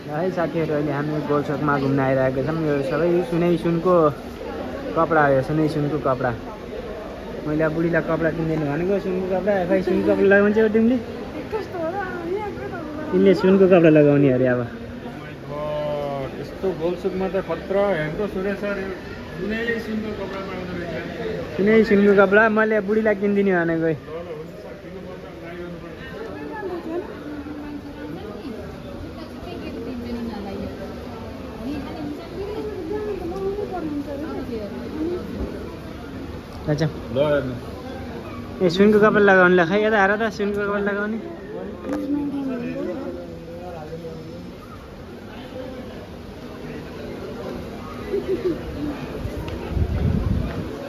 है साथीहरू, अहिले हामी गोलचोकमा घुम्न आइरहेका छौँ। यो सबै सुनै सुनको कपडा हो, सुनै सुनको कपडा। मैले अब बुढीलाई कपडा किनिदिनु भनेको, सुनको कपडा। खै सुनको कपडा लगाउँछ हो तिमीले? तिमीले सुनको कपडा लगाउने अरे अब। यस्तो गोलचोकमा त खतरा हेर्नु सुरेश सर, सुनै सुनको कपडा पाउँदो रहेछ। सुनै सुनको कपडा मैले बुढीलाई किनिदिनु भनेको। अच्छा ल हेर्नु ए सुनको कपडा लगाउनुले खै यता हेर त सुनको कपडा लगाउने।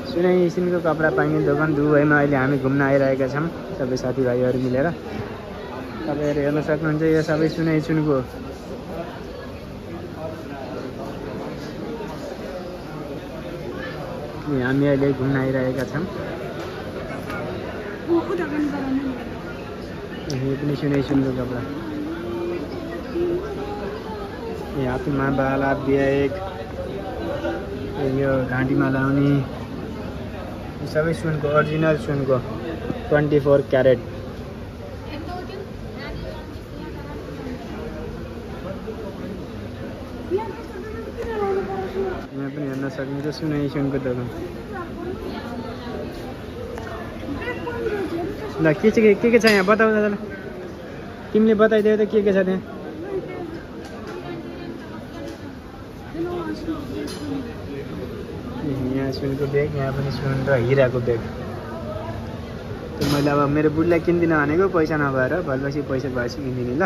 सुनै सुनको कपडा पाइने दोकान दुबईमा अहिले हामी घुम्न आइरहेका छौँ सबै साथीभाइहरू मिलेर। तपाईँहरू हेर्न सक्नुहुन्छ यो सबै सुनै सुनको। हामी अहिले घुम्न आइरहेका छौँ। यो पनि सुनै सुनको कपडा। हातमा बाला ब्याग, यो घाँटीमा लाउने सबै सुनको, ओरिजिनल सुनको 24 क्यारेट। यहाँ पनि हेर्न सकिन्छ सुनै सुनको दोकान। ल के छ यहाँ बताऊ दादालाई, तिमीले बताइदियो त के छ त्यहाँ। यहाँ सुनको ब्याग, यहाँ पनि सुन र हिराको ब्याग। मैले अब मेरो बुढीलाई किनिदिन भनेको, पैसा नभएर भएपछि पैसा भएपछि किनिदिने ल।